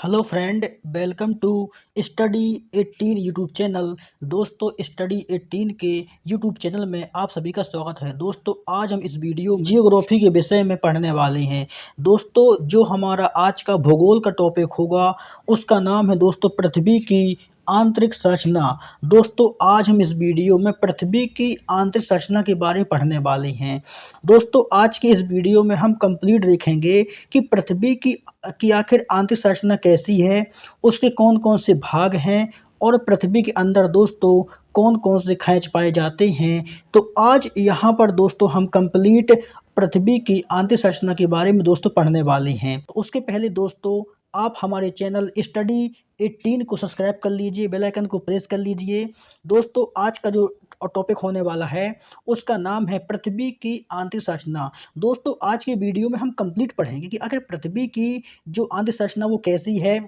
Hello friend, welcome to study 18 YouTube channel. दोस्तों, study 18 के YouTube channel में आप सभी का स्वागत है। दोस्तों, आज हम इस वीडियो में जियोग्राफी के विषय में पढ़ने वाले हैं। दोस्तों, जो हमारा आज का भूगोल का टॉपिक होगा उसका नाम है दोस्तों पृथ्वी की आंतरिक संरचना। दोस्तों, आज हम इस वीडियो में पृथ्वी की आंतरिक संरचना के बारे में पढ़ने वाले हैं। दोस्तों, आज के इस वीडियो में हम कंप्लीट देखेंगे कि पृथ्वी की आखिर आंतरिक संरचना कैसी है, उसके कौन कौन से भाग हैं और पृथ्वी के अंदर दोस्तों कौन कौन से खनिज पाए जाते हैं। तो आज यहाँ पर दोस्तों हम कंप्लीट पृथ्वी की आंतरिक संरचना के बारे में दोस्तों पढ़ने वाले हैं। तो उसके पहले दोस्तों आप हमारे चैनल स्टडी 18 को सब्सक्राइब कर लीजिए, बेल आइकन को प्रेस कर लीजिए। दोस्तों, आज का जो टॉपिक होने वाला है उसका नाम है पृथ्वी की आंतरिक संरचना। दोस्तों, आज के वीडियो में हम कंप्लीट पढ़ेंगे कि आखिर पृथ्वी की जो आंतरिक संरचना वो कैसी है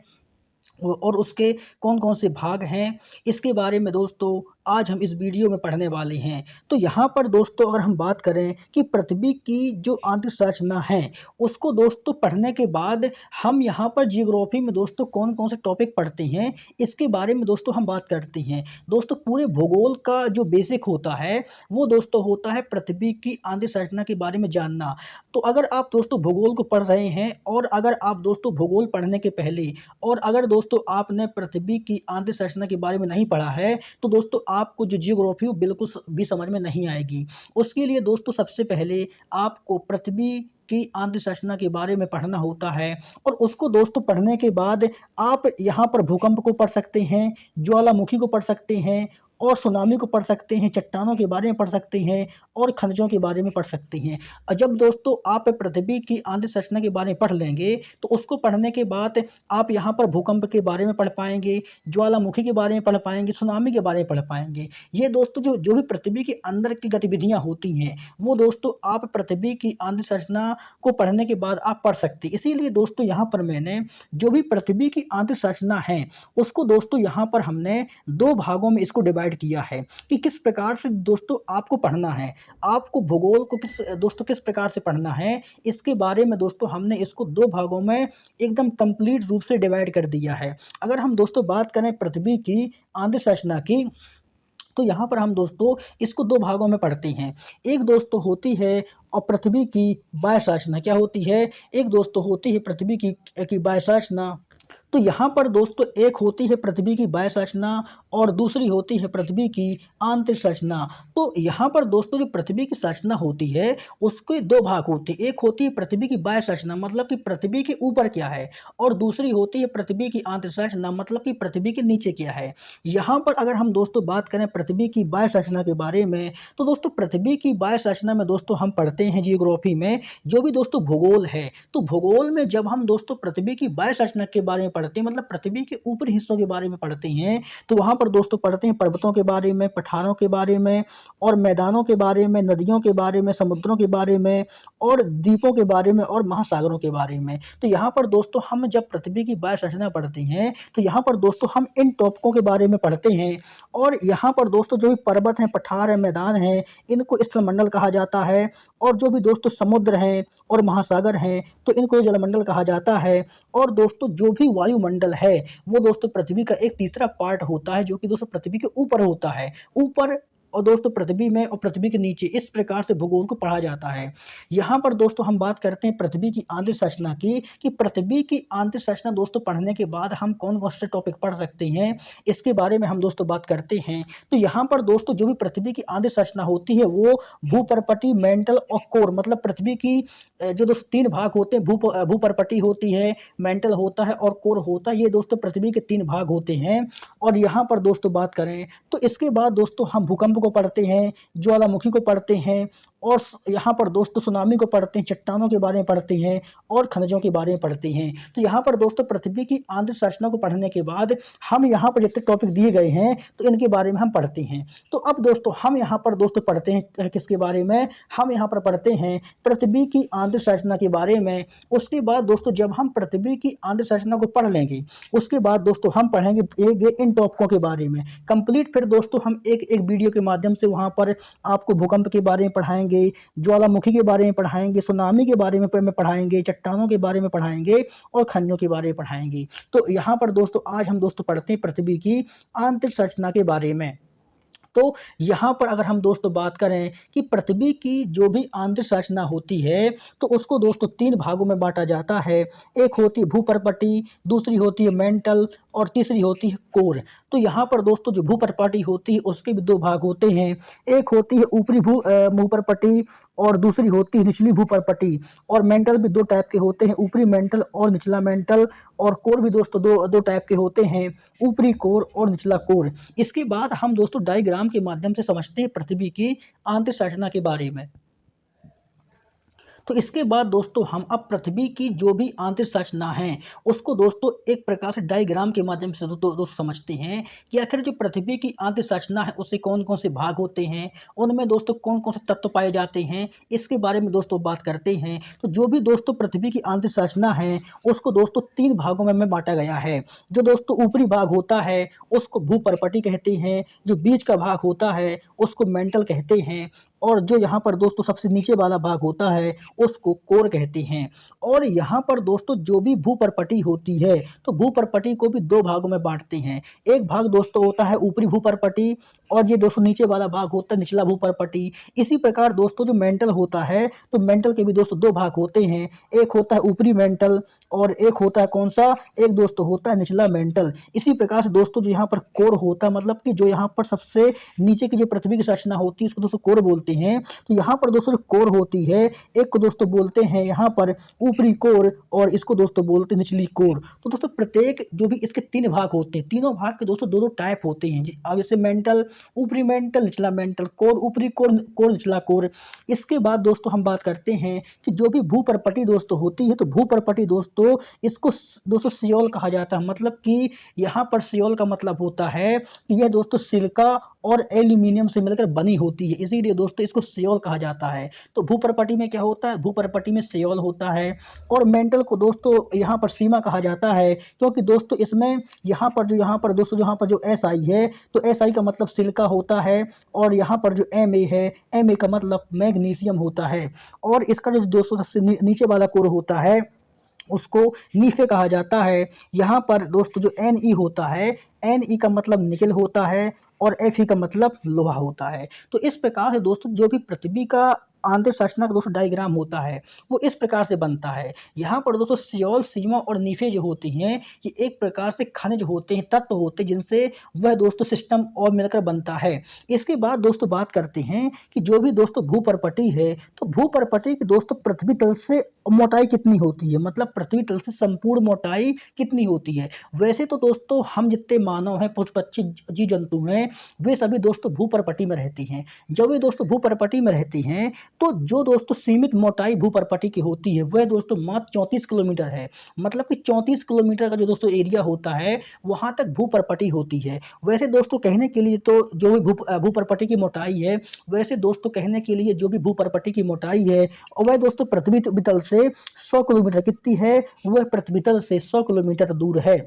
और उसके कौन कौन से भाग हैं, इसके बारे में दोस्तों आज हम इस वीडियो में पढ़ने वाले हैं। तो यहाँ पर दोस्तों अगर हम बात करें कि पृथ्वी की जो आंतरिक संरचना है उसको दोस्तों पढ़ने के बाद हम यहाँ पर जियोग्राफी में दोस्तों कौन कौन से टॉपिक पढ़ते हैं इसके बारे में दोस्तों हम बात करते हैं। दोस्तों, पूरे भूगोल का जो बेसिक होता है वो दोस्तों होता है पृथ्वी की आंतरिक संरचना के बारे में जानना। तो अगर आप दोस्तों भूगोल को पढ़ रहे हैं और अगर आप दोस्तों भूगोल पढ़ने के पहले और अगर दोस्तों आपने पृथ्वी की आंतरिक संरचना के बारे में नहीं पढ़ा है तो दोस्तों आपको जो जियोग्राफी वो बिल्कुल भी समझ में नहीं आएगी। उसके लिए दोस्तों सबसे पहले आपको पृथ्वी की आंतरिक संरचना के बारे में पढ़ना होता है और उसको दोस्तों पढ़ने के बाद आप यहाँ पर भूकंप को पढ़ सकते हैं, ज्वालामुखी को पढ़ सकते हैं और सुनामी को पढ़ सकते हैं, चट्टानों के बारे में पढ़ सकते हैं और खनिजों के बारे में पढ़ सकते हैं। और जब दोस्तों आप पृथ्वी की आंतरिक संरचना के बारे में पढ़ लेंगे तो उसको पढ़ने के बाद आप यहाँ पर भूकंप के बारे में पढ़ पाएंगे, ज्वालामुखी के बारे में पढ़ पाएंगे, सुनामी के बारे में पढ़ पाएंगे। ये दोस्तों जो जो भी पृथ्वी के अंदर की गतिविधियाँ होती हैं वो दोस्तों आप पृथ्वी की आंतरिक संरचना को पढ़ने के बाद आप पढ़ सकते हैं। इसीलिए दोस्तों यहाँ पर मैंने जो भी पृथ्वी की आंतरिक संरचना है उसको दोस्तों यहाँ पर हमने दो भागों में इसको डिवाइड किया है कि किस प्रकार से दोस्तों आपको पढ़ना है, आपको भूगोल को किस प्रकार से पढ़ना है। इसके बारे में दोस्तों हमने इसको दो भागों में एकदम कंप्लीट रूप से डिवाइड कर दिया है। अगर हम दोस्तों बात करें पृथ्वी की आंतरिक संरचना की तो यहाँ पर हम दोस्तों इसको दो भागों में पढ़ते हैं। एक दोस्तों होती है और पृथ्वी की बाह्य संरचना क्या होती है, एक दोस्तों होती है पृथ्वी की बाह्य संरचना। तो यहाँ पर दोस्तों एक होती है पृथ्वी की बाह्य संरचना और दूसरी होती है पृथ्वी की आंतरिक संरचना। तो यहाँ पर दोस्तों जो पृथ्वी की संरचना होती है उसके दो भाग होते हैं। एक होती है पृथ्वी की बाह्य संरचना मतलब कि पृथ्वी के ऊपर क्या है और दूसरी होती है पृथ्वी की आंतरिक संरचना मतलब कि पृथ्वी के नीचे क्या है। यहाँ पर अगर हम दोस्तों बात करें पृथ्वी की बाह्य संरचना के बारे में तो दोस्तों पृथ्वी की बाह्य संरचना में दोस्तों हम पढ़ते हैं जियोग्राफी में जो भी दोस्तों भूगोल है। तो भूगोल में जब हम दोस्तों पृथ्वी की बाह्य संरचना के बारे में पढ़ते हैं मतलब पृथ्वी के ऊपरी हिस्सों के बारे में पढ़ते हैं तो वहां पर दोस्तों पढ़ते हैं पर्वतों के बारे में, पठारों के बारे में और मैदानों के बारे में, नदियों के बारे में, समुद्रों के बारे में और द्वीपों के बारे में और महासागरों के बारे में। तो यहाँ पर दोस्तों हम जब पृथ्वी की बाह्य संरचना पढ़ते हैं तो यहाँ पर दोस्तों हम इन टॉपिकों के बारे में पढ़ते हैं और यहाँ पर दोस्तों जो भी पर्वत हैं, पठार हैं, मैदान हैं, इनको स्थलमंडल कहा जाता है और जो भी दोस्तों समुद्र हैं और महासागर हैं तो इनको जलमंडल कहा जाता है। और दोस्तों जो भी वायुमंडल है वो दोस्तों पृथ्वी का एक तीसरा पार्ट होता है जो कि दोस्तों पृथ्वी के ऊपर होता है, ऊपर और दोस्तों पृथ्वी में और पृथ्वी के नीचे, इस प्रकार से भूगोल को पढ़ा जाता है। यहाँ पर दोस्तों हम बात करते हैं पृथ्वी की आंतरिक संरचना की कि पृथ्वी की आंतरिक संरचना दोस्तों पढ़ने के बाद हम कौन कौन से टॉपिक पढ़ सकते हैं इसके बारे में हम दोस्तों बात करते हैं। तो यहाँ पर दोस्तों जो भी पृथ्वी की आंतरिक संरचना होती है वो भूपर्पटी, मेंटल और कोर मतलब पृथ्वी की जो दोस्तों तीन भाग होते हैं, भूपर्पटी होती है, मेंटल होता है और कोर होता है। ये दोस्तों पृथ्वी के तीन भाग होते हैं। और यहाँ पर दोस्तों बात करें तो इसके बाद दोस्तों हम भूकंप को पढ़ते हैं, ज्वालामुखी को पढ़ते हैं और यहाँ पर दोस्तों सुनामी को पढ़ते हैं, चट्टानों के बारे में पढ़ते हैं और खनिजों के बारे में पढ़ते हैं। तो यहाँ पर दोस्तों पृथ्वी की आंतरिक संरचना को पढ़ने के बाद हम यहाँ पर जितने टॉपिक दिए गए हैं तो इनके बारे में हम पढ़ते हैं। तो अब दोस्तों हम यहाँ पर दोस्तों पढ़ते हैं किसके बारे में, हम यहाँ पर पढ़ते हैं पृथ्वी की आंतरिक संरचना के बारे में। उसके बाद दोस्तों जब हम पृथ्वी की आंतरिक संरचना को पढ़ लेंगे उसके बाद दोस्तों हम पढ़ेंगे इन टॉपिकों के बारे में कंप्लीट। फिर दोस्तों हम एक एक वीडियो के माध्यम से वहाँ पर आपको भूकंप के बारे में पढ़ाएंगे, पढ़ाएंगे, ज्वालामुखी के बारे में पढ़ाएंगे, सुनामी के बारे में पढ़ाएंगे, चट्टानों के बारे में पढ़ाएंगे और खनियों के बारे में पढ़ाएंगे। तो यहाँ पर दोस्तों आज हम दोस्तों पढ़ते हैं पृथ्वी की आंतरिक संरचना के बारे में। तो यहाँ पर अगर हम दोस्तों बात करें कि पृथ्वी की जो भी आंतरिक संरचना होती है तो उसको दोस्तों 3 भागों में बांटा जाता है। एक होती है भूपर्पटी, दूसरी होती है मेंटल और तीसरी होती है कोर। तो यहाँ पर दोस्तों जो भूपर्पटी होती है उसके भी 2 भाग होते हैं। एक होती है ऊपरी भूपर्पटी और दूसरी होती है निचली भूपर्पटी। और मेंटल भी 2 टाइप के होते हैं, ऊपरी मेंटल और निचला मेंटल। और कोर भी दोस्तों दो टाइप के होते हैं, ऊपरी कोर और निचला कोर। इसके बाद हम दोस्तों डायग्राम के माध्यम से समझते हैं पृथ्वी की आंतरिक संरचना के बारे में। तो इसके बाद दोस्तों हम अब पृथ्वी की जो भी आंतरिक संरचना है उसको दोस्तों एक प्रकार से डायग्राम के माध्यम से दोस्तों समझते हैं कि आखिर जो पृथ्वी की आंतरिक संरचना है उससे कौन कौन से भाग होते हैं, उनमें दोस्तों कौन कौन से तत्व पाए जाते हैं, इसके बारे में दोस्तों बात करते हैं। तो जो भी दोस्तों पृथ्वी की आंतरिक संरचना है उसको दोस्तों 3 भागों में बांटा गया है। जो दोस्तों ऊपरी भाग होता है उसको भूपर्पटी कहते हैं, जो बीच का भाग होता है उसको मेंटल कहते हैं, और जो यहाँ पर दोस्तों सबसे नीचे वाला भाग होता है उसको कोर कहते हैं। और यहाँ पर दोस्तों जो भी भूपर्पटी होती है तो भूपर्पटी को भी 2 भागों में बांटते हैं। एक भाग दोस्तों होता है ऊपरी भूपर्पटी और ये दोस्तों नीचे वाला भाग होता है निचला भूपर्पटी। इसी प्रकार दोस्तों जो मेंटल होता है तो मेंटल के भी दोस्तों 2 भाग होते हैं। एक होता है ऊपरी मेंटल और एक होता है कौन सा, एक दोस्तों होता है निचला मेंटल। इसी प्रकार से दोस्तों जो यहाँ पर कोर होता है मतलब कि जो यहाँ पर सबसे नीचे की जो पृथ्वी की संरचना होती है उसको दोस्तों कोर बोलते हैं। तो यहाँ पर दोस्तों जो कोर होती है एक को दोस्तों बोलते हैं यहाँ पर ऊपरी कोर और इसको दोस्तों बोलते हैं निचली कोर। तो दोस्तों प्रत्येक जो भी इसके 3 भाग होते हैं, तीनों भाग के दोस्तों 2-2 टाइप होते हैं। अब जैसे मेंटल, ऊपरी मेंटल, निचला मेंटल, कोर ऊपरी कोर, कोर निचला कोर। इसके बाद दोस्तों हम बात करते हैं कि जो भी भूपर्पटी दोस्तों होती है तो भूपर्पटी दोस्तों इसको दोस्तों सियोल कहा जाता है। मतलब कि यहाँ पर सियोल का मतलब होता है कि यह दोस्तों सिलिका और एल्यूमिनियम से मिलकर बनी होती है, इसीलिए दोस्तों इसको सियोल कहा जाता है। तो भूपर्पटी में क्या होता है, भूपर्पटी में सियोल होता है। और मेंटल को दोस्तों यहाँ पर सीमा कहा जाता है क्योंकि दोस्तों इसमें यहाँ पर दोस्तों यहाँ पर जो एस आई है तो एस आई का मतलब सिलिका होता है और यहाँ पर जो एम ए है, एम ए का मतलब मैग्नीशियम होता है। और इसका जो दोस्तों सबसे नीचे वाला कोर होता है उसको नीफे कहा जाता है। यहाँ पर दोस्तों जो एन ई होता है, एन ई का मतलब निकेल होता है और एफ ई का मतलब लोहा होता है। तो इस प्रकार से दोस्तों जो भी पृथ्वी का आंतरिक संरचना का दोस्तों डायग्राम होता है वो इस प्रकार से बनता है। यहाँ पर दोस्तों सियोल, सीमा और नीफे जो होती हैं ये एक प्रकार से खनिज होते हैं, तत्व होते हैं जिनसे वह दोस्तों सिस्टम और मिलकर बनता है। इसके बाद दोस्तों बात करते हैं कि जो भी दोस्तों भूपर्पटी है तो भूपर्पटी की दोस्तों पृथ्वी तल से मोटाई कितनी होती है, मतलब पृथ्वी तल से संपूर्ण मोटाई कितनी होती है। वैसे तो दोस्तों हम जितने मानव हैं, पशु पक्षी जीव जंतु हैं, वे सभी दोस्तों भूपर्पटी में रहती हैं। जब वे दोस्तों भूपर्पटी में रहती हैं तो जो दोस्तों सीमित मोटाई भूपर्पटी की होती है वह दोस्तों मात्र 34 किलोमीटर है। मतलब कि 34 किलोमीटर का जो दोस्तों एरिया होता है वहां तक भूपर्पटी होती है। वैसे दोस्तों कहने के लिए तो जो भी भूपर्पटी की मोटाई है, वैसे दोस्तों कहने के लिए जो भी भूपर्पटी की मोटाई है वह दोस्तों पृथ्वी तल से 100 किलोमीटर कितनी है, वह पृथ्वी तल से 100 किलोमीटर दूर है।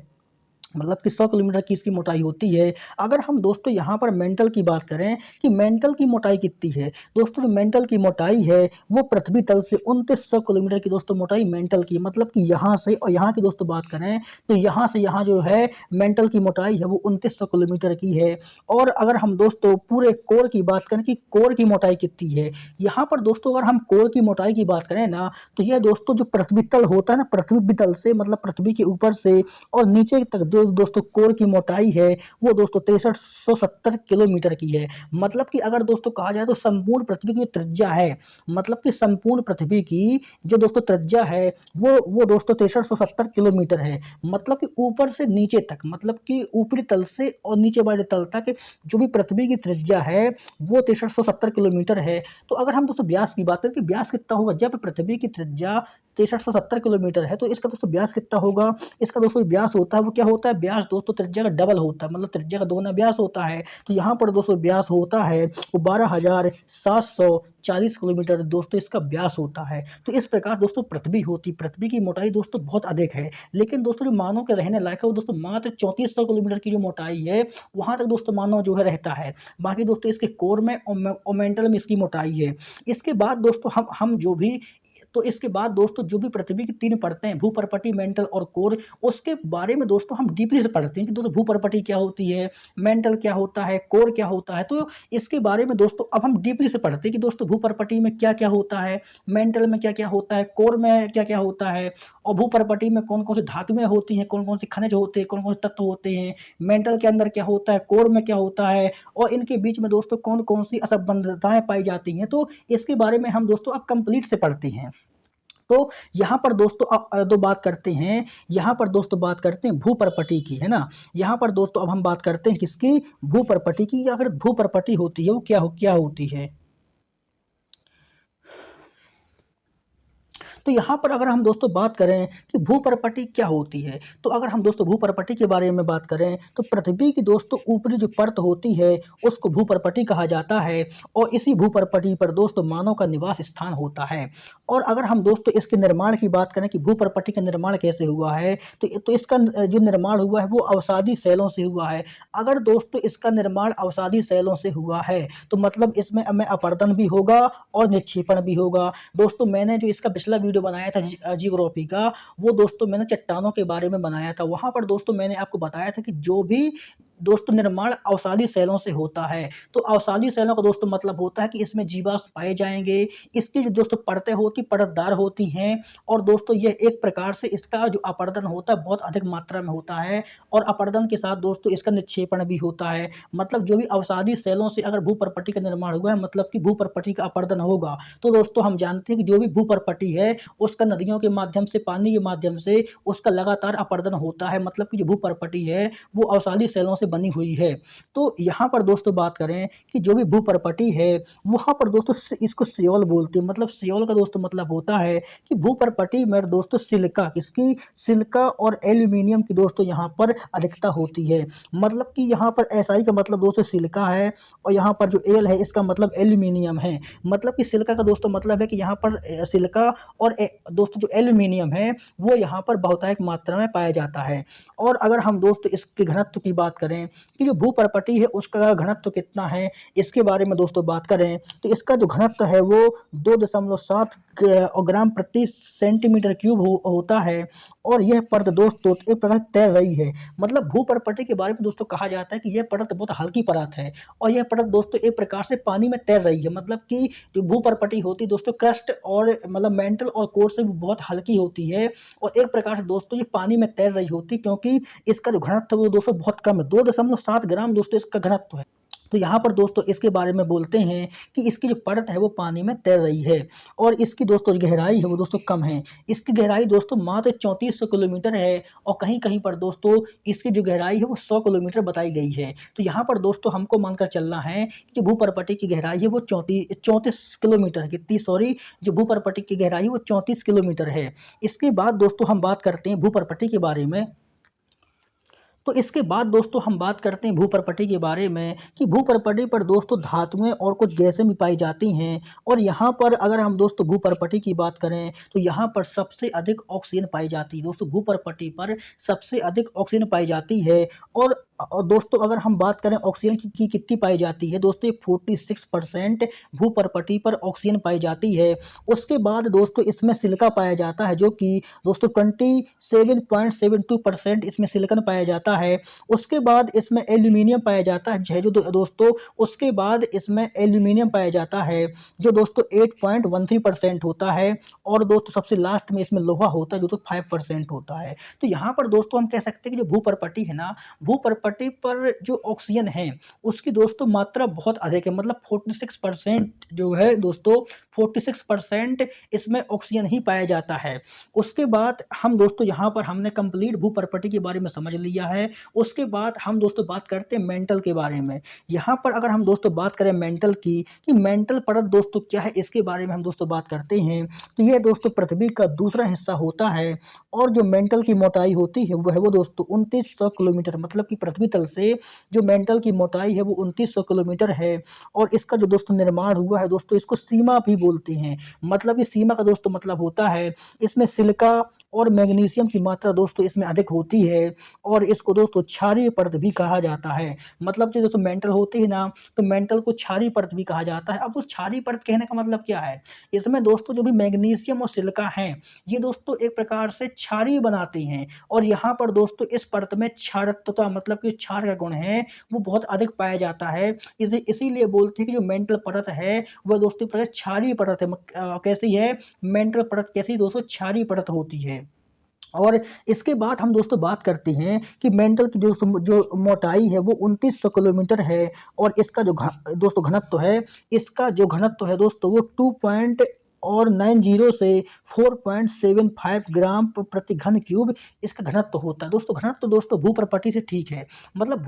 मतलब कि 100 किलोमीटर की इसकी मोटाई होती है। अगर हम दोस्तों यहाँ पर मेंटल की बात करें कि मेंटल की मोटाई कितनी है, दोस्तों जो मेंटल की मोटाई है वो पृथ्वी तल से 2900 किलोमीटर की दोस्तों मोटाई मेंटल की। मतलब कि यहाँ से और यहाँ की दोस्तों बात करें तो यहाँ से यहाँ जो है मेंटल की मोटाई है वो 2900 किलोमीटर की है। और अगर हम दोस्तों पूरे कोर की बात करें कि कोर की मोटाई कितनी है, यहाँ पर दोस्तों अगर हम कोर की मोटाई की बात करें ना तो यह दोस्तों जो पृथ्वी तल होता है ना, पृथ्वी तल से मतलब पृथ्वी के ऊपर से और नीचे तक दोस्तों कोर की मोटाई है वो दोस्तों 6370 किलोमीटर की है। मतलब कि अगर दोस्तों कहा जाए तो संपूर्ण पृथ्वी की त्रिज्या है, मतलब कि संपूर्ण पृथ्वी की जो दोस्तों त्रिज्या है वो दोस्तों 6370 किलोमीटर है। मतलब कि ऊपर से नीचे तक, मतलब कि ऊपरी तल से और नीचे वाले तल तक जो भी पृथ्वी की त्रिज्या है वो 6370 किलोमीटर है। तो अगर हम दोस्तों व्यास की बात करें कि व्यास कितना होगा, जब पृथ्वी की त्रिज्या 6370 किलोमीटर है। तो इसका दोस्तों व्यास कितना होगा? इसका दोस्तों व्यास होता है वो क्या होता है? व्यास दोस्तों त्रिज्या का डबल होता है, मतलब त्रिज्या का दोगुना व्यास होता है। तो यहाँ पर दोस्तों व्यास होता है वो 12,740 किलोमीटर दोस्तों इसका व्यास होता है। तो इस प्रकार दोस्तों पृथ्वी की मोटाई दोस्तों बहुत अधिक है, लेकिन दोस्तों जो मानव के रहने लायक है वो दोस्तों मात्र 3400 किलोमीटर की जो मोटाई है वहां तक दोस्तों मानव जो है रहता है। बाकी दोस्तों इसके कोर में और मेंटल में इसकी मोटाई है। इसके बाद दोस्तों हम जो भी तो इसके बाद दोस्तों जो भी पृथ्वी की 3 परतें हैं, भूपर्पटी, मेंटल और कोर, उसके बारे में दोस्तों हम डीपली से पढ़ते हैं कि दोस्तों भूपर्पटी क्या होती है, मेंटल क्या होता है, कोर क्या होता है। तो इसके बारे में दोस्तों अब हम डीपली से पढ़ते हैं कि दोस्तों भूपर्पटी में क्या क्या होता है, मेंटल में क्या क्या होता है, कोर में क्या क्या होता है, और भूपर्पटी में कौन कौन सी धातुएं होती हैं, कौन कौन से खनिज होते हैं, कौन कौन से तत्व होते हैं, मेंटल के अंदर क्या होता है, कोर में क्या होता है, और इनके बीच में दोस्तों कौन कौन सी असंबद्धताएं पाई जाती हैं। तो इसके बारे में हम दोस्तों अब कंप्लीट से पढ़ते हैं। तो यहाँ पर दोस्तों अब दो बात करते हैं, यहाँ पर दोस्तों बात करते हैं भूपर्पटी की, है ना। यहाँ पर दोस्तों अब हम बात करते हैं किसकी? भूपर्पटी की। अगर भूपर्पटी होती है वो क्या होती है? तो यहाँ पर अगर हम दोस्तों बात करें कि भूपर्पटी क्या होती है, तो अगर हम दोस्तों भूपर्पटी के बारे में बात करें तो पृथ्वी की दोस्तों ऊपरी जो परत होती है उसको भूपर्पटी कहा जाता है, और इसी भूपर्पटी पर दोस्तों मानव का निवास स्थान होता है। और अगर हम दोस्तों इसके निर्माण की बात करें कि भूपर्पटी का निर्माण कैसे हुआ है, तो इसका जो निर्माण हुआ है वो अवसादी शैलों से हुआ है। अगर दोस्तों इसका निर्माण अवसादी शैलों से हुआ है तो मतलब इसमें अपरदन भी होगा और निक्षेपण भी होगा। दोस्तों मैंने जो इसका पिछला वीडियो बनाया था जियोग्राफी का, वो दोस्तों मैंने चट्टानों के बारे में बनाया था। वहां पर दोस्तों मैंने आपको बताया था कि जो भी दोस्तों निर्माण अवसादी शैलों से होता है, तो अवसादी शैलों का दोस्तों मतलब होता है कि इसमें जीवाश्म पाए जाएंगे। इसकी जो दोस्तों परतें होती परतदार होती हैं, और दोस्तों यह एक प्रकार से इसका जो अपरदन होता है बहुत अधिक मात्रा में होता है, और अपरदन के साथ दोस्तों इसका निक्षेपण भी होता है। मतलब जो भी अवसादी शैलों से अगर भूपर्पटी का निर्माण हुआ है मतलब कि भूपर्पटी का अपरदन होगा, तो दोस्तों हम जानते हैं कि जो भी भूपर्पटी है उसका नदियों के माध्यम से, पानी के माध्यम से उसका लगातार अपरदन होता है। मतलब कि जो भूपर्पटी है वो अवसादी शैलों से बनी हुई है। तो यहाँ पर दोस्तों बात करें कि जो भी भूपर्पटी है वहाँ पर दोस्तों इसको सियोल बोलते हैं। मतलब सियोल का दोस्तों मतलब होता है कि भूपर्पटी में दोस्तों सिलिका, किसकी? सिलिका और एल्यूमिनियम की दोस्तों यहाँ पर अधिकता होती है। मतलब कि यहाँ पर SI का मतलब दोस्तों सिलिका है, और यहाँ पर जो एल है इसका मतलब एल्यूमिनियम है। मतलब कि सिलिका का दोस्तों मतलब है कि यहाँ पर सिलिका, और दोस्तों जो एल्यूमिनियम है वो यहाँ पर बहुतायत मात्रा में पाया जाता है। और अगर हम दोस्तों इसके घनत्व की बात करें कि जो भूपर्पटी है उसका घनत्व कितना है, इसके बारे में दोस्तों बात करें तो इसका जो घनत्व है वो 2.7 ग्राम प्रति सेंटीमीटर क्यूब होता है। और यह परत दोस्तों एक प्रकार तैर रही है। मतलब भूपर्पटी के बारे में दोस्तों कहा जाता है कि यह परत बहुत हल्की परत है, और यह परत दोस्तों एक प्रकार से पानी में तैर रही है। मतलब कि जो भूपर्पटी होती है दोस्तों क्रस्ट और मतलब मेंटल और कोर से भी बहुत हल्की होती है, और एक प्रकार से दोस्तों ये पानी में तैर रही होती है, क्योंकि इसका जो घनत्व है वो दोस्तों बहुत कम है, 2.7 ग्राम दोस्तों इसका घनत्व है। तो यहाँ पर दोस्तों इसके बारे में बोलते हैं कि इसकी जो परत है वो पानी में तैर रही है, और इसकी दोस्तों जो गहराई है वो दोस्तों कम है। इसकी गहराई दोस्तों मात्र 3400 किलोमीटर है, और कहीं कहीं पर दोस्तों इसकी जो गहराई है वो 100 किलोमीटर बताई गई है। तो यहाँ पर दोस्तों हमको मानकर चलना है कि जो भूपर्पटी की गहराई है वो 34 किलोमीटर है। कितनी? सॉरी, जो भूपर्पटी की गहराई है वो 34 किलोमीटर है। इसके बाद दोस्तों हम बात करते हैं भूपर्पटी के बारे में। तो इसके बाद दोस्तों हम बात करते हैं भूपर्पटी के बारे में कि भूपर्पटी पर दोस्तों धातुएं और कुछ गैसें भी पाई जाती हैं। और यहाँ पर अगर हम दोस्तों भूपर्पटी की बात करें तो यहाँ पर सबसे अधिक ऑक्सीजन पाई जाती है। दोस्तों भूपर्पटी पर सबसे अधिक ऑक्सीजन पाई जाती है। और दोस्तों अगर हम बात करें ऑक्सीजन की कितनी पाई जाती है, दोस्तों 46% भूपर्पटी पर ऑक्सीजन पाई जाती है। उसके बाद दोस्तों इसमें सिलिका पाया जाता है, जो कि दोस्तों 27.72% इसमें सिलिकॉन पाया जाता है। उसके बाद इसमें एल्यूमिनियम पाया जाता है जो दोस्तों उसके बाद इसमें एल्यूमिनियम पाया जाता है जो दोस्तों 8.13% होता है। और दोस्तों सबसे लास्ट में इसमें लोहा होता है जो तो 5% होता है। तो यहाँ पर दोस्तों हम कह सकते हैं कि जो भूपर्पटी है ना, भूपर्पटी प्रपटी पर जो ऑक्सीजन है उसकी दोस्तों मात्रा बहुत अधिक है, मतलब 46% जो है दोस्तों, 46% इसमें ऑक्सीजन ही पाया जाता है। उसके बाद हम दोस्तों यहाँ पर हमने कंप्लीट भू प्रपटी के बारे में समझ लिया है। उसके बाद हम दोस्तों बात करते हैं मेंटल के बारे में। यहाँ पर अगर हम दोस्तों बात करें मेंटल की, कि मेंटल परत दोस्तों क्या है, इसके बारे में हम दोस्तों बात करते हैं। तो ये दोस्तों पृथ्वी का दूसरा हिस्सा होता है, और जो मेंटल की मोटाई होती है वो है वो दोस्तों 2900 किलोमीटर, मतलब कि पृथ्वी तल से जो मेंटल की मोटाई है वो 2900 किलोमीटर है। और इसका जो दोस्तों निर्माण हुआ है दोस्तों, इसको सीमा भी बोलते हैं। मतलब कि सीमा का दोस्तों मतलब होता है इसमें सिलिका और मैग्नीशियम की मात्रा दोस्तों इसमें अधिक होती है, और इसको दोस्तों क्षारीय परत भी कहा जाता है। मतलब जो दोस्तों मेंटल होती है ना, तो मेंटल को क्षारीय परत भी कहा जाता है। अब उस क्षारीय परत कहने का मतलब क्या है, इसमें दोस्तों जो भी मैग्नीशियम और सिलिका है ये दोस्तों एक प्रकार से क्षारीय बनाते हैं, और यहाँ पर दोस्तों इस परत में क्षारत्वता मतलब कि क्षार का गुण है वो बहुत अधिक पाया जाता है। इसीलिए बोलते हैं कि जो मेंटल परत है वह दोस्तों परत क्षारीय परत है। कैसी है मेंटल परत, कैसी दोस्तों क्षारीय परत होती है। और इसके बाद हम दोस्तों बात करते हैं कि मेंटल की जो मोटाई है वो 2900 किलोमीटर है, और इसका जो दोस्तों घनत्व है, इसका जो घनत्व है दोस्तों वो 2.90 से 4.75 ग्राम प्रति घन क्यूब इसका घनत्व होता है। घनत्व दोस्तों भू प्रपटी से ठीक है, मतलब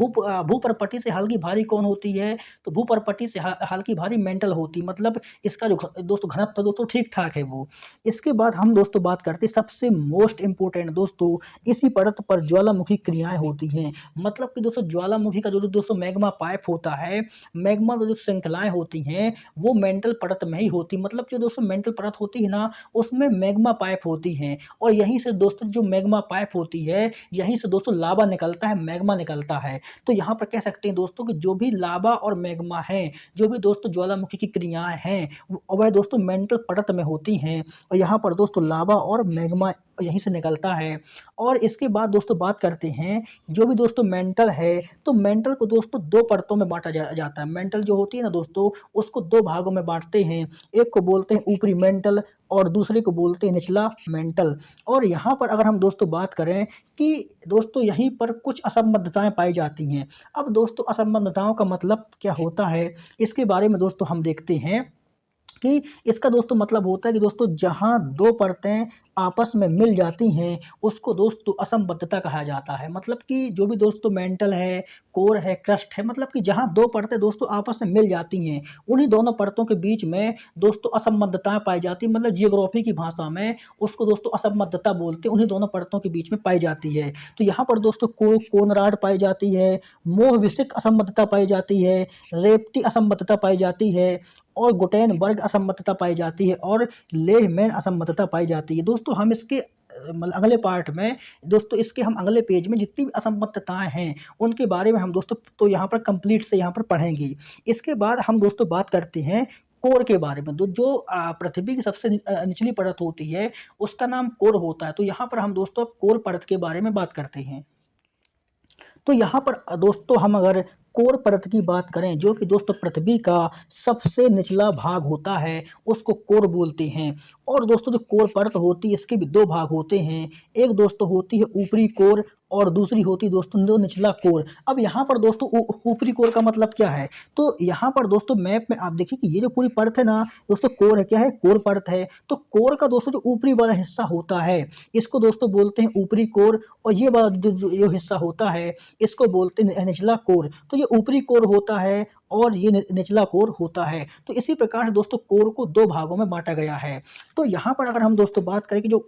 भू प्रपटी से हल्की भारी कौन होती है, तो भू प्रपटी से हल्की भारी मेंटल होती, मतलब इसका जो दोस्तों घनत्व दोस्तों ठीक ठाक है वो। इसके बाद हम दोस्तों बात करते हैं सबसे मोस्ट इंपोर्टेंट दोस्तों, इसी परत पर ज्वालामुखी क्रियाएं होती हैं। मतलब कि दोस्तों ज्वालामुखी का जो दोस्तों मैग्मा पाइप होता है, मैग्मा जो श्रृंखलाएं होती हैं वो मेंटल परत में ही होती, मतलब जो दोस्तों मेंटल परत होती है ना उसमें मैग्मा पाइप होती हैं, और यहीं से दोस्तों जो मैग्मा पाइप होती है यहीं से दोस्तों लावा निकलता है, मैग्मा निकलता है। तो यहाँ पर कह सकते हैं दोस्तों कि जो भी लावा और मैग्मा है, जो भी दोस्तों ज्वालामुखी की क्रियाएं हैं वह दोस्तों मेंटल परत में होती हैं, और यहाँ पर दोस्तों लावा और मैग्मा यहीं से निकलता है। और इसके बाद दोस्तों बात करते हैं जो भी दोस्तों मेंटल है, तो मेंटल को दोस्तों दो परतों में बांटा जाता है। मेंटल जो होती है ना दोस्तों उसको दो भागों में बांटते हैं, एक को बोलते हैं ऊपरी मेंटल और दूसरे को बोलते हैं निचला मेंटल। और यहाँ पर अगर हम दोस्तों बात करें कि दोस्तों यहीं पर कुछ असंबद्धताएं पाई जाती हैं। अब दोस्तों असंबद्धताओं का मतलब क्या होता है, इसके बारे में दोस्तों हम देखते हैं कि इसका दोस्तों मतलब होता है कि दोस्तों जहाँ दो परतें आपस में मिल जाती हैं उसको दोस्तों असंबद्धता कहा जाता है। मतलब कि जो भी दोस्तों मेंटल है, कोर है, क्रस्ट है, मतलब कि जहाँ दो परतें दोस्तों आपस में मिल जाती हैं उन्हीं दोनों परतों के बीच में दोस्तों असंबद्धताएं पाई जाती हैं। मतलब जियोग्राफी की भाषा में उसको दोस्तों असंबद्धता बोलते हैं, उन्हीं दोनों परतों के बीच में पाई जाती है। तो यहाँ पर दोस्तों कोनराड पाई जाती है, मोहविसिक असंबद्धता पाई जाती है, रेप्टी असंबद्धता पाई जाती है, और गुटेनबर्ग असंबद्धता पाई जाती है, और लेहमैन असंबद्धता पाई जाती है। दोस्तों हम इसके मतलब अगले पार्ट में दोस्तों इसके हम अगले पेज में जितनी भी असंबद्धताएं हैं उनके बारे में हम दोस्तों तो यहाँ पर कंप्लीट से यहाँ पर पढ़ेंगे। इसके बाद हम दोस्तों बात करते हैं कोर के बारे में। जो पृथ्वी की सबसे निचली परत होती है उसका नाम कोर होता है। तो यहाँ पर हम दोस्तों कोर परत के बारे में बात करते हैं। तो यहाँ पर दोस्तों हम अगर कोर परत की बात करें, जो कि दोस्तों पृथ्वी का सबसे निचला भाग होता है उसको कोर बोलते हैं। और दोस्तों जो कोर परत होती है इसके भी दो भाग होते हैं, एक दोस्तों होती है ऊपरी कोर और दूसरी होती है दोस्तों जो निचला कोर। अब यहाँ पर दोस्तों ऊपरी कोर का मतलब क्या है, तो यहाँ पर दोस्तों मैप में आप देखिए कि ये जो पूरी परत है ना दोस्तों कोर है, क्या है, कोर परत है। तो कोर का दोस्तों जो ऊपरी वाला हिस्सा होता है इसको दोस्तों बोलते हैं ऊपरी कोर, और ये वाला जो हिस्सा होता है इसको बोलते हैं निचला कोर। तो ये ऊपरी कोर होता है और ये निचला कोर होता है। तो इसी प्रकार से दोस्तों कोर को दो भागों में बांटा गया है। तो यहाँ पर अगर हम दोस्तों बात करें कि जो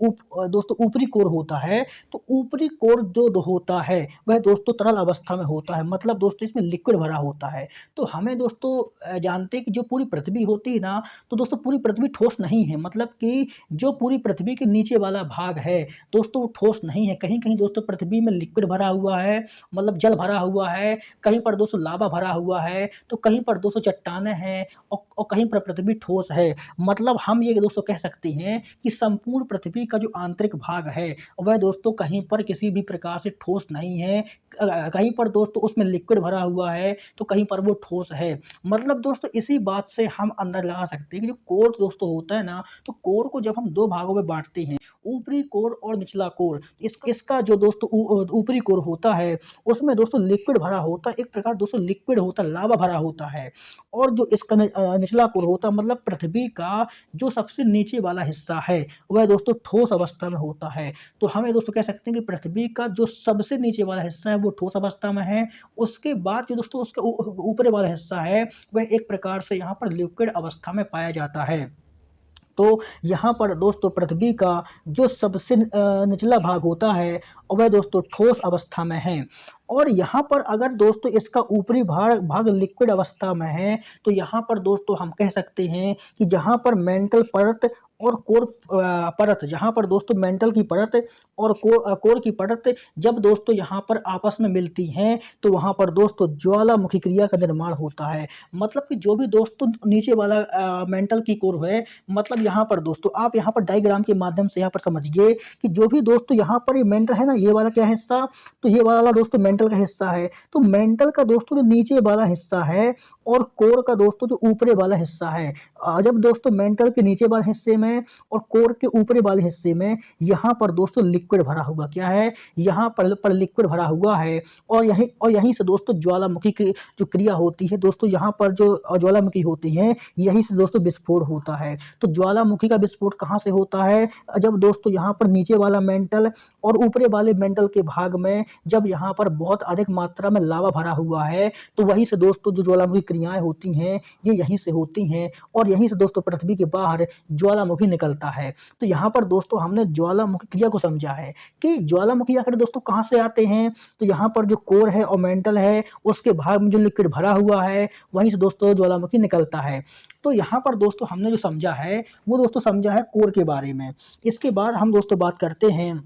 दोस्तों ऊपरी कोर होता है, तो ऊपरी कोर जो होता है वह दोस्तों तरल अवस्था में होता है, मतलब दोस्तों इसमें लिक्विड भरा होता है। तो हमें दोस्तों जानते हैं कि जो पूरी पृथ्वी होती है ना, तो दोस्तों पूरी पृथ्वी ठोस नहीं है। मतलब कि जो पूरी पृथ्वी के नीचे वाला भाग है दोस्तों वो ठोस नहीं है। कहीं कहीं दोस्तों पृथ्वी में लिक्विड भरा हुआ है, मतलब जल भरा हुआ है, कहीं पर दोस्तों लावा भरा हुआ है। तो कहीं पर दोस्तों चट्टानें हैं और कहीं पर पृथ्वी ठोस है। मतलब हम ये दोस्तों कह सकते हैं कि संपूर्ण पृथ्वी का जो आंतरिक भाग है, वह दोस्तों कहीं पर किसी भी प्रकार से ठोस नहीं है। कहीं पर दोस्तों उसमें लिक्विड भरा हुआ है, तो कहीं पर वो ठोस है। मतलब दोस्तों इसी बात से हम अंदाज़ा लगा सकते हैं कि जो कोर दोस्तों होता है ना, तो कोर को जब हम 2 भागों में बाँटते हैं, ऊपरी कोर और निचला कोर। इसका जो दोस्तों ऊपरी कोर होता है, उसमें दोस्तों लिक्विड भरा होता है, एक प्रकार दोस्तों लिक्विड होता है, लावा भरा होता है। और जो इसका निचला कोर होता है, मतलब पृथ्वी का जो सबसे नीचे वाला हिस्सा है, वह दोस्तों ठोस अवस्था में होता है। तो हमें दोस्तों कह सकते हैं कि पृथ्वी का जो सबसे नीचे वाला हिस्सा है, वो ठोस अवस्था में है। उसके बाद जो दोस्तों उसका ऊपरी वाला हिस्सा है, वह एक प्रकार से यहाँ पर लिक्विड अवस्था में पाया जाता है। तो यहाँ पर दोस्तों पृथ्वी का जो सबसे निचला भाग होता है, वह दोस्तों ठोस अवस्था में है। और यहाँ पर अगर दोस्तों इसका ऊपरी भाग लिक्विड अवस्था में है, तो यहाँ पर दोस्तों हम कह सकते हैं कि जहाँ पर मेंटल परत और कोर परत, जहाँ पर दोस्तों मेंटल की परत और कोर की परत जब दोस्तों यहाँ पर आपस में मिलती हैं, तो वहाँ पर दोस्तों ज्वालामुखी क्रिया का निर्माण होता है। मतलब कि जो भी दोस्तों नीचे वाला मेंटल की कोर है, मतलब यहाँ पर दोस्तों आप यहाँ पर डायग्राम के माध्यम से यहाँ पर समझिए कि जो भी दोस्तों यहाँ पर ये मेंटल है ना, ये वाला क्या हिस्सा, तो ये वाला दोस्तों मेंटल का हिस्सा है। तो मेंटल का दोस्तों जो नीचे वाला हिस्सा है और कोर का दोस्तों जो ऊपरी वाला हिस्सा है, जब दोस्तों मेंटल के नीचे वाले हिस्से में और कोर के ऊपरी वाले हिस्से में यहाँ पर दोस्तों लिक्विड भरा हुआ क्या है, यहाँ पर लिक्विड भरा हुआ है। और यहीं से दोस्तों ज्वालामुखी की जो क्रिया होती है दोस्तों, यहाँ पर जो ज्वालामुखी होती है, यहीं से दोस्तों विस्फोट होता है। तो ज्वालामुखी का विस्फोट कहाँ से होता है, जब दोस्तों यहाँ पर नीचे वाला मेंटल और ऊपरी वाले मेंटल के भाग में जब यहाँ पर बहुत अधिक मात्रा में लावा भरा हुआ है, तो वहीं से दोस्तों जो ज्वालामुखी क्रियाएं होती हैं, ये यहीं से होती हैं। और यहीं से दोस्तों पृथ्वी के बाहर ज्वालामुखी निकलता है। तो यहाँ पर दोस्तों हमने ज्वालामुखी क्रिया को समझा है कि ज्वालामुखी आखिर दोस्तों कहाँ से आते हैं। तो यहाँ पर जो कोर है और मेंटल है, उसके भाग में जो लिक्विड भरा हुआ है, वहीं से दोस्तों ज्वालामुखी निकलता है। तो यहाँ पर दोस्तों हमने जो समझा है, वो दोस्तों समझा है कोर के बारे में। इसके बाद हम दोस्तों बात करते हैं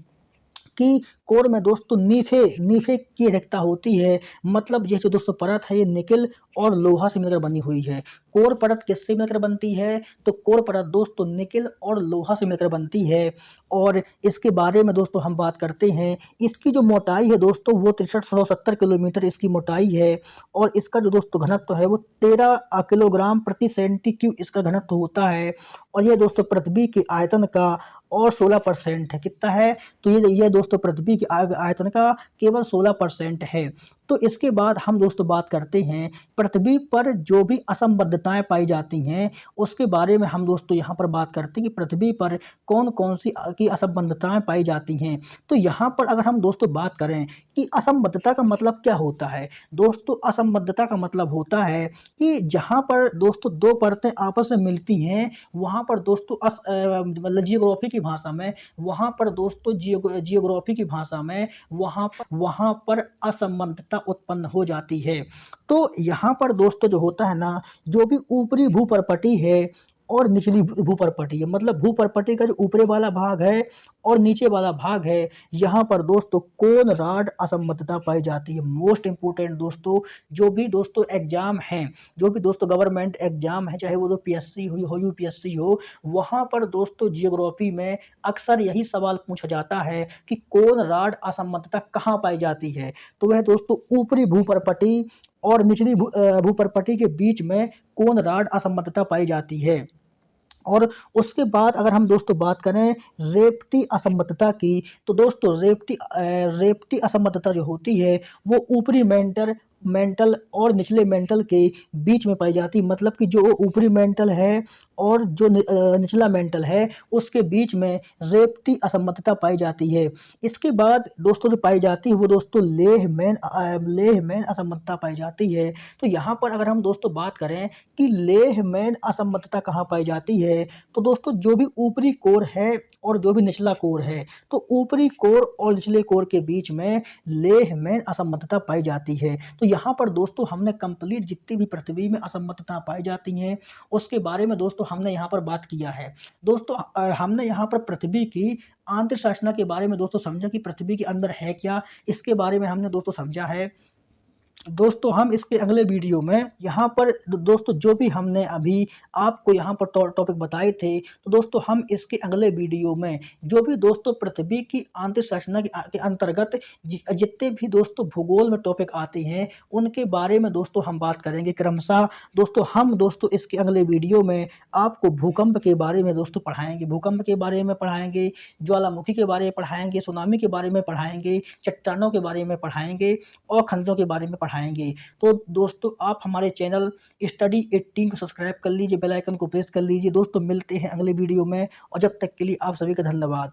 कि कोर में दोस्तों नीफे की अधिकता होती है। मतलब ये जो दोस्तों परत है, ये निकेल और लोहा से मिलकर बनी हुई है। कोर परत किससे मिलकर बनती है, तो कोर परत दोस्तों निकेल और लोहा से मिलकर बनती है। और इसके बारे में दोस्तों हम बात करते हैं, इसकी जो मोटाई है दोस्तों, वो 6370 किलोमीटर इसकी मोटाई है। और इसका जो दोस्तों घनत्व है, वो 13 किलोग्राम प्रति सेंटीक्यूब इसका घनत्व होता है। और ये दोस्तों पृथ्वी के आयतन का और 16% है। कितना है, तो ये दोस्तों पृथ्वी के आयतन का केवल 16% है। तो इसके बाद हम दोस्तों बात करते हैं पृथ्वी पर जो भी असंबद्धताएं पाई जाती हैं, उसके बारे में हम दोस्तों यहाँ पर बात करते हैं कि पृथ्वी पर कौन कौन सी की असंबद्धताएं पाई जाती हैं। तो यहाँ पर अगर हम दोस्तों बात करें कि असंबद्धता का मतलब क्या होता है, दोस्तों असंबद्धता का मतलब होता है कि जहाँ पर दोस्तों दो परतें आपस में मिलती हैं, वहाँ पर दोस्तों मतलब जियोग्राफी की भाषा में, वहाँ पर दोस्तों जियोग्राफी की भाषा में वहाँ पर असंबद्धता उत्पन्न हो जाती है। तो यहाँ पर दोस्तों जो होता है ना, जो भी ऊपरी भूपर्पटी है और निचली भूपर्पटी है, मतलब भूपर्पटी का जो ऊपरी वाला भाग है और नीचे वाला भाग है, यहाँ पर दोस्तों कोन राड असंबद्धता पाई जाती है। मोस्ट इंपोर्टेंट दोस्तों, जो भी दोस्तों एग्जाम हैं, जो भी दोस्तों गवर्नमेंट एग्जाम है, चाहे वो तो पीएससी हो यूपीएससी हो, वहाँ पर दोस्तों जियोग्राफी में अक्सर यही सवाल पूछा जाता है कि कोन राड असंबद्धता कहाँ पाई जाती है। तो वह दोस्तों ऊपरी भूपर्पटी और निचली भूपर्पटी के बीच में कोन राड असंबद्धता पाई जाती है। और उसके बाद अगर हम दोस्तों बात करें रेपटी असंबद्धता की, तो दोस्तों रेपटी असंबद्धता जो होती है, वो ऊपरी मेंटल और निचले मेंटल के बीच में पाई जाती है। मतलब कि जो ऊपरी मेंटल है और जो निचला मेंटल है, उसके बीच में रेपटी असंबद्धता पाई जाती है। इसके बाद दोस्तों जो पाई जाती है, वो दोस्तों लेह मैन असंबद्धता पाई जाती है। तो यहाँ पर अगर हम दोस्तों बात करें कि लेह मैन असंबद्धता कहाँ पाई जाती है, तो दोस्तों जो भी ऊपरी कोर है और जो भी निचला कोर है, तो ऊपरी कोर और निचले कोर के बीच में लेह मैन असंबद्धता पाई जाती है। तो यहाँ पर दोस्तों हमने कंप्लीट जितनी भी पृथ्वी में असंबद्धता पाई जाती हैं, उसके बारे में दोस्तों हमने यहाँ पर बात किया है। दोस्तों हमने यहाँ पर पृथ्वी की आंतरिक संरचना के बारे में दोस्तों समझा कि पृथ्वी के अंदर है क्या, इसके बारे में हमने दोस्तों समझा है। दोस्तों हम इसके अगले वीडियो में यहाँ पर दोस्तों जो भी हमने अभी आपको यहाँ पर टॉपिक बताए थे, तो दोस्तों हम इसके अगले वीडियो में जो भी दोस्तों पृथ्वी की आंतरिक संरचना के अंतर्गत जितने भी दोस्तों भूगोल में टॉपिक आते हैं उनके बारे में दोस्तों हम बात करेंगे क्रमशः। दोस्तों इसके अगले वीडियो में आपको भूकंप के बारे में दोस्तों पढ़ाएंगे, भूकंप के बारे में पढ़ाएंगे, ज्वालामुखी के बारे में पढ़ाएंगे, सुनामी के बारे में पढ़ाएंगे, चट्टानों के बारे में पढ़ाएंगे और खनिजों के बारे में पढ़ाएंगे। तो दोस्तों आप हमारे चैनल स्टडी 18 को सब्सक्राइब कर लीजिए, बेल आइकन को प्रेस कर लीजिए। दोस्तों मिलते हैं अगले वीडियो में और जब तक के लिए आप सभी का धन्यवाद।